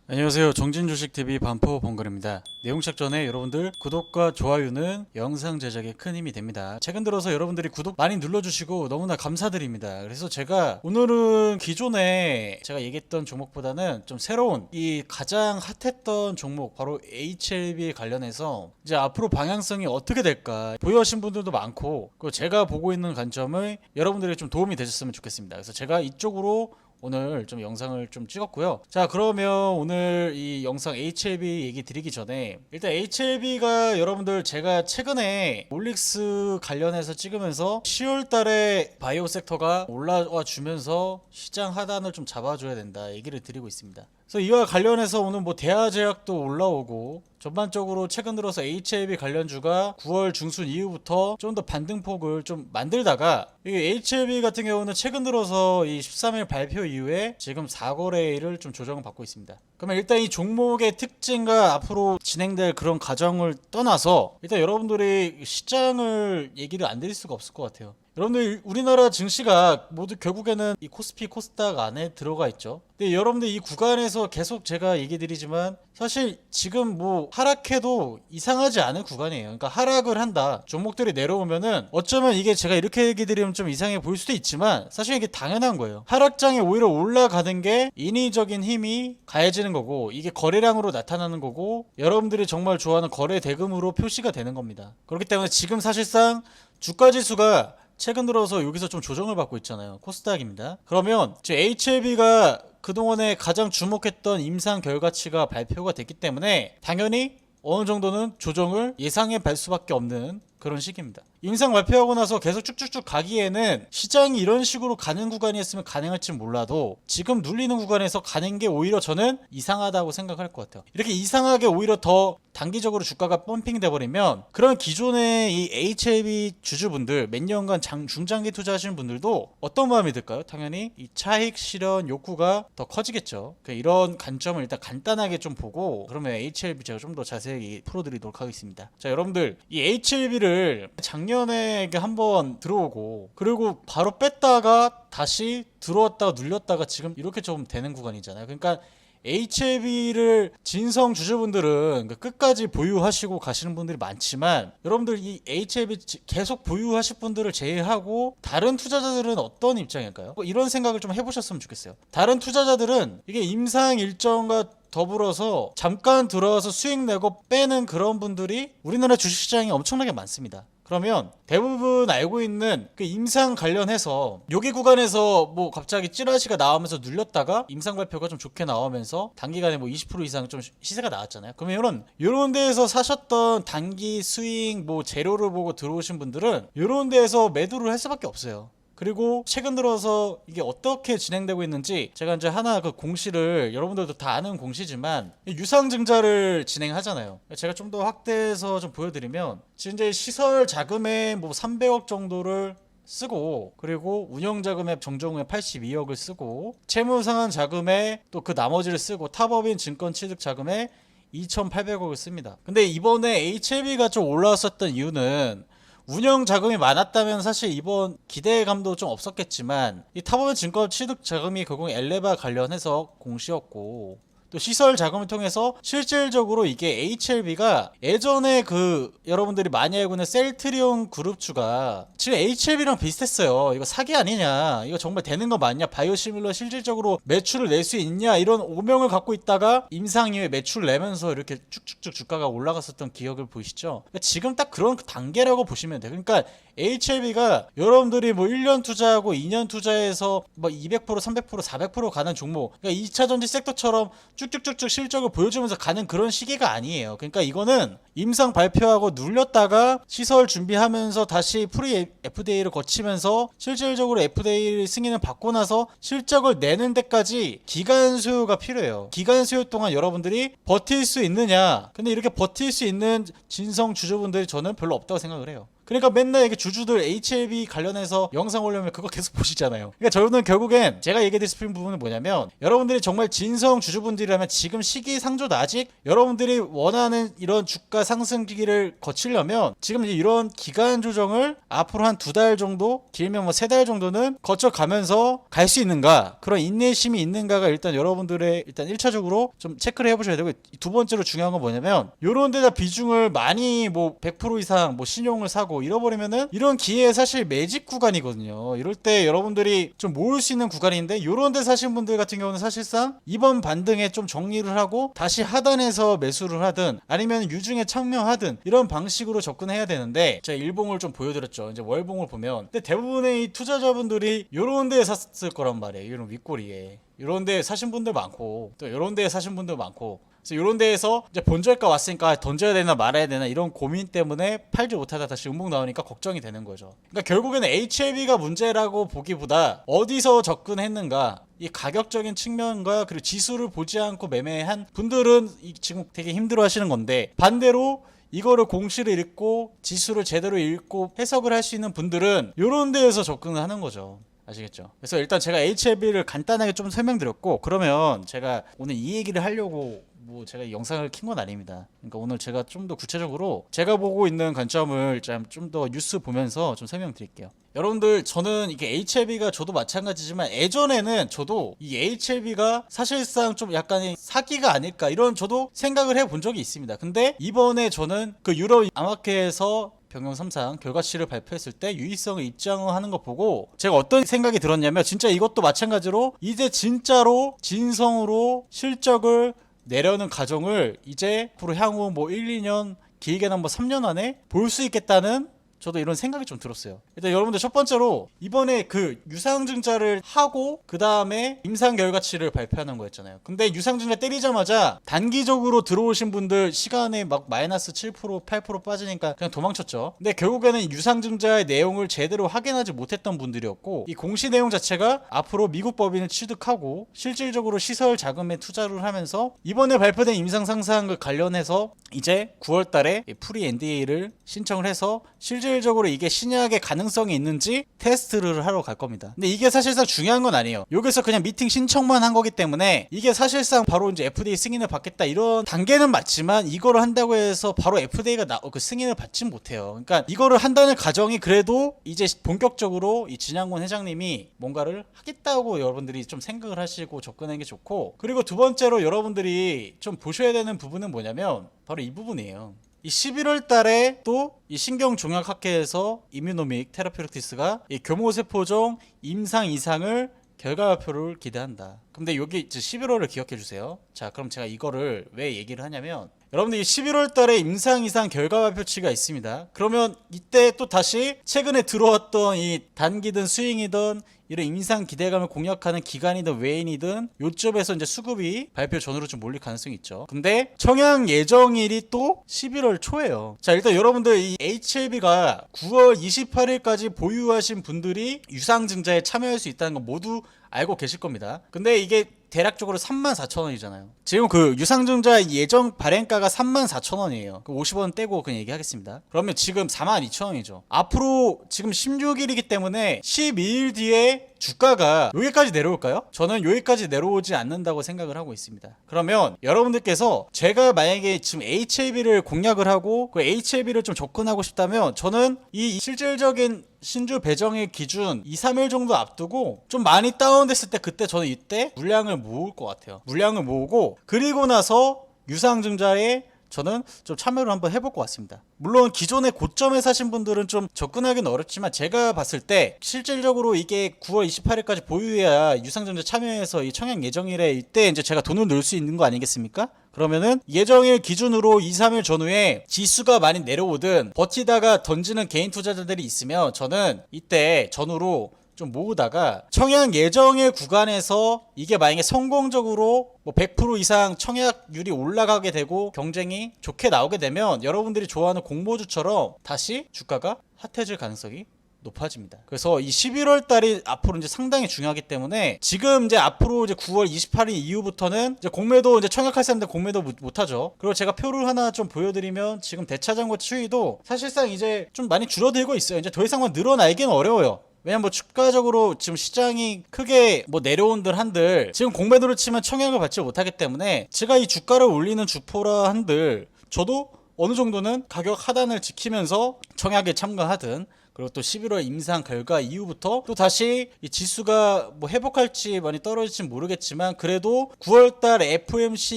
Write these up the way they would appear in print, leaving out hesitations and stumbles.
안녕하세요. 정진주식TV 반포 번글입니다. 내용 시작 전에 여러분들 구독과 좋아요는 영상 제작에 큰 힘이 됩니다. 최근 들어서 여러분들이 구독 많이 눌러주시고 너무나 감사드립니다. 그래서 제가 오늘은 기존에 제가 얘기했던 종목보다는 좀 새로운 이 가장 핫했던 종목 바로 HLB 관련해서 이제 앞으로 방향성이 어떻게 될까 보유하신 분들도 많고 그 제가 보고 있는 관점을 여러분들이 좀 도움이 되셨으면 좋겠습니다. 그래서 제가 이쪽으로 오늘 좀 영상을 좀 찍었고요. 자, 그러면 오늘 이 영상 HLB 얘기 드리기 전에 일단 HLB가 여러분들 제가 최근에 올릭스 관련해서 찍으면서 10월 달에 바이오 섹터가 올라와 주면서 시장 하단을 좀 잡아줘야 된다 얘기를 드리고 있습니다. 그래서 이와 관련해서 오늘 뭐 대하제약도 올라오고 전반적으로 최근 들어서 HLB 관련주가 9월 중순 이후부터 좀 더 반등폭을 좀 만들다가 이게 HLB 같은 경우는 최근 들어서 이 13일 발표 이후에 지금 4거래일을 좀 조정을 받고 있습니다. 그러면 일단 이 종목의 특징과 앞으로 진행될 그런 과정을 떠나서 일단 여러분들이 시장을 얘기를 안 드릴 수가 없을 것 같아요. 여러분들 우리나라 증시가 모두 결국에는 이 코스피 코스닥 안에 들어가 있죠. 근데 여러분들 이 구간에서 계속 제가 얘기 드리지만 사실 지금 뭐 하락해도 이상하지 않은 구간이에요. 그러니까 하락을 한다 종목들이 내려오면은 어쩌면 이게 제가 이렇게 얘기 드리면 좀 이상해 보일 수도 있지만 사실 이게 당연한 거예요. 하락장에 오히려 올라가는 게 인위적인 힘이 가해지는 거고 이게 거래량으로 나타나는 거고 여러분들이 정말 좋아하는 거래 대금으로 표시가 되는 겁니다. 그렇기 때문에 지금 사실상 주가 지수가 최근 들어서 여기서 좀 조정을 받고 있잖아요. 코스닥입니다. 그러면 HLB가 그동안에 가장 주목했던 임상 결과치가 발표가 됐기 때문에 당연히 어느 정도는 조정을 예상해 볼 수밖에 없는 그런 시기입니다. 임상 발표하고 나서 계속 쭉쭉쭉 가기에는 시장이 이런 식으로 가는 구간이었으면 가능할지 몰라도 지금 눌리는 구간에서 가는 게 오히려 저는 이상하다고 생각할 것 같아요. 이렇게 이상하게 오히려 더 단기적으로 주가가 펌핑 돼버리면 그런 기존의 이 HLB 주주분들 몇 년간 중장기 투자하시는 분들도 어떤 마음이 들까요? 당연히 이 차익 실현 욕구가 더 커지겠죠. 이런 관점을 일단 간단하게 좀 보고 그러면 HLB 제가 좀 더 자세히 풀어드리도록 하겠습니다. 자, 여러분들 이 HLB를 작년에 한번 들어오고 그리고 바로 뺐다가 다시 들어왔다가 눌렸다가 지금 이렇게 좀 되는 구간이잖아요. 그러니까 HLB를 진성 주주분들은 끝까지 보유하시고 가시는 분들이 많지만 여러분들 이 HLB 계속 보유하실 분들을 제외하고 다른 투자자들은 어떤 입장일까요? 이런 생각을 좀 해보셨으면 좋겠어요. 다른 투자자들은 이게 임상 일정과 더불어서 잠깐 들어와서 수익 내고 빼는 그런 분들이 우리나라 주식시장에 엄청나게 많습니다. 그러면 대부분 알고 있는 그 임상 관련해서 여기 구간에서 뭐 갑자기 찌라시가 나오면서 눌렸다가 임상 발표가 좀 좋게 나오면서 단기간에 뭐 20% 이상 좀 시세가 나왔잖아요. 그러면 이런 데에서 사셨던 단기 수익 뭐 재료를 보고 들어오신 분들은 이런 데에서 매도를 할 수밖에 없어요. 그리고 최근 들어서 이게 어떻게 진행되고 있는지 제가 이제 하나 그 공시를 여러분들도 다 아는 공시지만 유상증자를 진행하잖아요. 제가 좀 더 확대해서 좀 보여드리면 지금 이제 시설 자금에 뭐 300억 정도를 쓰고 그리고 운영자금에 정정후에 82억을 쓰고 채무상환 자금에 또 그 나머지를 쓰고 타법인 증권 취득 자금에 2,800억을 씁니다. 근데 이번에 HLB가 좀 올라왔었던 이유는 운영 자금이 많았다면 사실 이번 기대감도 좀 없었겠지만 이 타법인 증권 취득 자금이 결국 엘레바 관련해서 공시였고 또 시설 자금을 통해서 실질적으로 이게 HLB가 예전에 그 여러분들이 많이 알고 있는 셀트리온 그룹주가 지금 HLB랑 비슷했어요. 이거 사기 아니냐, 이거 정말 되는 거 맞냐, 바이오시밀러 실질적으로 매출을 낼 수 있냐 이런 오명을 갖고 있다가 임상 이후에 매출을 내면서 이렇게 쭉쭉쭉 주가가 올라갔었던 기억을 보이시죠? 그러니까 지금 딱 그런 단계라고 보시면 돼요. 그러니까 HLB가 여러분들이 뭐 1년 투자하고 2년 투자해서 뭐 200%, 300%, 400% 가는 종목, 그러니까 2차전지 섹터처럼 쭉쭉쭉쭉 실적을 보여주면서 가는 그런 시기가 아니에요. 그러니까 이거는 임상 발표하고 눌렸다가 시설 준비하면서 다시 프리 FDA를 거치면서 실질적으로 FDA 승인을 받고 나서 실적을 내는 데까지 기간 소요가 필요해요. 기간 소요 동안 여러분들이 버틸 수 있느냐? 근데 이렇게 버틸 수 있는 진성 주주분들이 저는 별로 없다고 생각을 해요. 그러니까 맨날 이게 주주들 HLB 관련해서 영상 올려면 그거 계속 보시잖아요. 그러니까 저는 결국엔 제가 얘기드릴 싶은 부분은 뭐냐면, 여러분들이 정말 진성 주주분들이라면 지금 시기상조도 아직 여러분들이 원하는 이런 주가 상승기를 거치려면 지금 이제 이런 기간 조정을 앞으로 한 2달 정도, 길면 뭐 3달 정도는 거쳐가면서 갈 수 있는가, 그런 인내심이 있는가가 일단 여러분들의 일단 1차적으로 좀 체크를 해보셔야 되고, 두 번째로 중요한 건 뭐냐면, 요런 데다 비중을 많이 뭐 100% 이상 뭐 신용을 사고 잃어버리면은 이런 기회에 사실 매직 구간이거든요. 이럴 때 여러분들이 좀 모을 수 있는 구간인데, 요런 데 사신 분들 같은 경우는 사실상 이번 반등에 좀 정리를 하고 다시 하단에서 매수를 하든 아니면 유중에 참여하든 이런 방식으로 접근해야 되는데, 제가 일봉을 좀 보여드렸죠. 이제 월봉을 보면, 근데 대부분의 이 투자자분들이 요런 데에 샀을 거란 말이에요. 이런 윗꼬리에 이런 데 사신 분들 많고, 또 이런 데에 사신 분들 많고, 그래서 이런 데에서 이제 본저가 왔으니까 던져야 되나 말아야 되나 이런 고민 때문에 팔지 못하다 다시 음봉 나오니까 걱정이 되는 거죠. 그러니까 결국에는 HLB가 문제라고 보기보다 어디서 접근했는가, 이 가격적인 측면과 그리고 지수를 보지 않고 매매한 분들은 지금 되게 힘들어 하시는 건데, 반대로 이거를 공시를 읽고 지수를 제대로 읽고 해석을 할 수 있는 분들은 이런 데에서 접근을 하는 거죠. 아시겠죠? 그래서 일단 제가 HLB를 간단하게 좀 설명드렸고, 그러면 제가 오늘 이 얘기를 하려고 뭐 제가 영상을 킨 건 아닙니다. 그러니까 오늘 제가 좀 더 구체적으로 제가 보고 있는 관점을 좀 더 뉴스 보면서 좀 설명드릴게요. 여러분들, 저는 이게 HLB가 저도 마찬가지지만 예전에는 저도 이 HLB가 사실상 좀 약간의 사기가 아닐까 이런 저도 생각을 해본 적이 있습니다. 근데 이번에 저는 그 유럽 암학회에서 경영 3상 결과치를 발표했을 때 유의성을 입증하는 거 보고 제가 어떤 생각이 들었냐면, 진짜 이것도 마찬가지로 이제 진짜로 진성으로 실적을 내려는 과정을 이제 앞으로 향후 뭐 1, 2년 길게는 뭐 3년 안에 볼 수 있겠다는 저도 이런 생각이 좀 들었어요. 일단 여러분들, 첫 번째로 이번에 그 유상증자를 하고 그 다음에 임상 결과치를 발표하는 거였잖아요. 근데 유상증자 때리자마자 단기적으로 들어오신 분들 시간에 막 마이너스 7% 8% 빠지니까 그냥 도망쳤죠. 근데 결국에는 유상증자의 내용을 제대로 확인하지 못했던 분들이었고, 이 공시 내용 자체가 앞으로 미국 법인을 취득하고 실질적으로 시설 자금에 투자를 하면서 이번에 발표된 임상 상상과 관련해서 이제 9월 달에 프리 NDA를 신청을 해서 실질적으로 이게 신약의 가능성이 있는지 테스트를 하러 갈 겁니다. 근데 이게 사실상 중요한 건 아니에요. 여기서 그냥 미팅 신청만 한 거기 때문에 이게 사실상 바로 이제 FDA 승인을 받겠다 이런 단계는 맞지만, 이거를 한다고 해서 바로 FDA가 그 승인을 받진 못해요. 그러니까 이거를 한다는 과정이 그래도 이제 본격적으로 이 진양곤 회장님이 뭔가를 하겠다고 여러분들이 좀 생각을 하시고 접근하는 게 좋고, 그리고 두 번째로 여러분들이 좀 보셔야 되는 부분은 뭐냐면 바로 이 부분이에요. 이 11월 달에 또 이 신경종약학회에서 이뮤노믹 테라피우틱스가 이 교모세포종 임상 이상을 결과 발표를 기대한다. 근데 여기 이제 11월을 기억해 주세요. 자, 그럼 제가 이거를 왜 얘기를 하냐면, 여러분들 이 11월 달에 임상 이상 결과 발표치가 있습니다. 그러면 이때 또 다시 최근에 들어왔던 이 단기든 스윙이든 이런 임상 기대감을 공략하는 기관이든 외인이든 요점에서 이제 수급이 발표 전으로 좀 몰릴 가능성이 있죠. 근데 청약 예정일이 또 11월 초예요. 자, 일단 여러분들 이 HLB가 9월 28일까지 보유하신 분들이 유상증자에 참여할 수 있다는 거 모두 알고 계실 겁니다. 근데 이게 대략적으로 34,000원이잖아요. 지금 그 유상증자 예정 발행가가 34,000원이에요. 그 50원 떼고 그냥 얘기하겠습니다. 그러면 지금 42,000원이죠. 앞으로 지금 16일이기 때문에 12일 뒤에 주가가 여기까지 내려올까요? 저는 여기까지 내려오지 않는다고 생각을 하고 있습니다. 그러면 여러분들께서 제가 만약에 지금 HLB를 공략을 하고 그 HLB를 좀 접근하고 싶다면, 저는 이 실질적인 신주 배정의 기준 2, 3일 정도 앞두고 좀 많이 다운됐을 때, 그때 저는 이때 물량을 모을 것 같아요. 물량을 모으고 그리고 나서 유상증자에 저는 좀 참여를 한번 해볼 것 같습니다. 물론 기존의 고점에 사신 분들은 좀 접근하기는 어렵지만, 제가 봤을 때 실질적으로 이게 9월 28일까지 보유해야 유상증자 참여해서 이 청약 예정일에 이때 이제 제가 돈을 넣을 수 있는 거 아니겠습니까? 그러면은 예정일 기준으로 2, 3일 전후에 지수가 많이 내려오든 버티다가 던지는 개인 투자자들이 있으면, 저는 이때 전후로 좀 모으다가 청약 예정일 구간에서 이게 만약에 성공적으로 뭐 100% 이상 청약률이 올라가게 되고 경쟁이 좋게 나오게 되면, 여러분들이 좋아하는 공모주처럼 다시 주가가 핫해질 가능성이 높아집니다. 그래서 이 11월 달이 앞으로 이제 상당히 중요하기 때문에 지금 이제 앞으로 이제 9월 28일 이후부터는 이제 공매도 이제 청약할 사람들 공매도 못 하죠. 그리고 제가 표를 하나 좀 보여드리면 지금 대차장고 추이도 사실상 이제 좀 많이 줄어들고 있어요. 이제 더 이상 늘어나기는 어려워요. 왜냐면 뭐 추가적으로 지금 시장이 크게 뭐 내려온들 한들 지금 공매도를 치면 청약을 받지 못하기 때문에 제가 이 주가를 올리는 주포라 한들 저도 어느 정도는 가격 하단을 지키면서 청약에 참가하든, 그리고 또 11월 임상 결과 이후부터 또 다시 이 지수가 뭐 회복할지 많이 떨어질지 모르겠지만 그래도 9월달 FOMC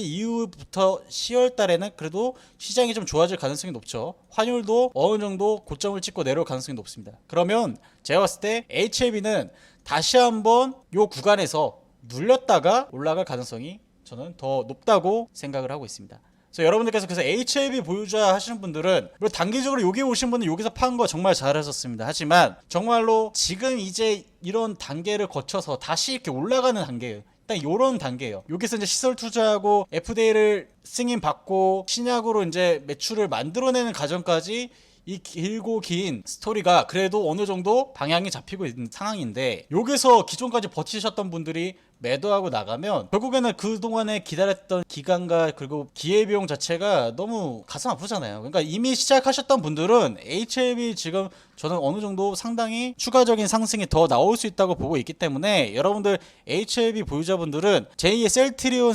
이후부터 10월달에는 그래도 시장이 좀 좋아질 가능성이 높죠. 환율도 어느 정도 고점을 찍고 내려올 가능성이 높습니다. 그러면 제가 봤을 때 HLB는 다시 한번 요 구간에서 눌렸다가 올라갈 가능성이 저는 더 높다고 생각을 하고 있습니다. 그래서 여러분들께서 그래서 HLB 보유자 하시는 분들은 물론 단기적으로 여기 오신 분은 여기서 판 거 정말 잘하셨습니다. 하지만 정말로 지금 이제 이런 단계를 거쳐서 다시 이렇게 올라가는 단계예요. 딱 이런 단계예요. 여기서 이제 시설 투자하고 FDA를 승인 받고 신약으로 이제 매출을 만들어내는 과정까지 이 길고 긴 스토리가 그래도 어느 정도 방향이 잡히고 있는 상황인데, 여기서 기존까지 버티셨던 분들이 매도하고 나가면 결국에는 그동안에 기다렸던 기간과 그리고 기회비용 자체가 너무 가슴 아프잖아요. 그러니까 이미 시작하셨던 분들은 HLB 지금 저는 어느 정도 상당히 추가적인 상승이 더 나올 수 있다고 보고 있기 때문에 여러분들 HLB 보유자분들은 제2의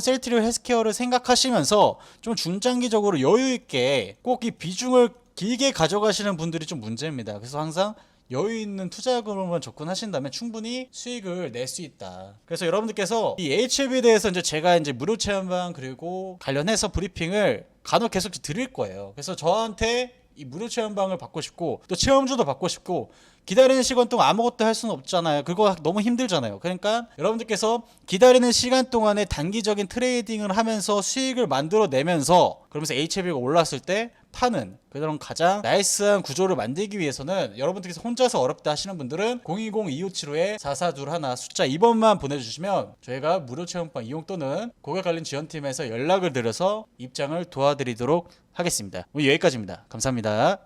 셀트리온 헬스케어를 생각하시면서 좀 중장기적으로 여유있게 꼭 이 비중을 길게 가져가시는 분들이 좀 문제입니다. 그래서 항상 여유 있는 투자금으로만 접근하신다면 충분히 수익을 낼 수 있다. 그래서 여러분들께서 이 HLB에 대해서 이제 제가 이제 무료 체험방 그리고 관련해서 브리핑을 간혹 계속 드릴 거예요. 그래서 저한테 이 무료 체험방을 받고 싶고 또 체험주도 받고 싶고 기다리는 시간 동안 아무것도 할 수는 없잖아요. 그거 너무 힘들잖아요. 그러니까 여러분들께서 기다리는 시간 동안에 단기적인 트레이딩을 하면서 수익을 만들어내면서 그러면서 HLB가 올랐을 때 파는 그런 가장 나이스한 구조를 만들기 위해서는 여러분들께서 혼자서 어렵다 하시는 분들은 020-2575-4421 숫자 2번만 보내주시면 저희가 무료 체험방 이용 또는 고객 관련 지원팀에서 연락을 드려서 입장을 도와드리도록 하겠습니다. 오늘 여기까지입니다. 감사합니다.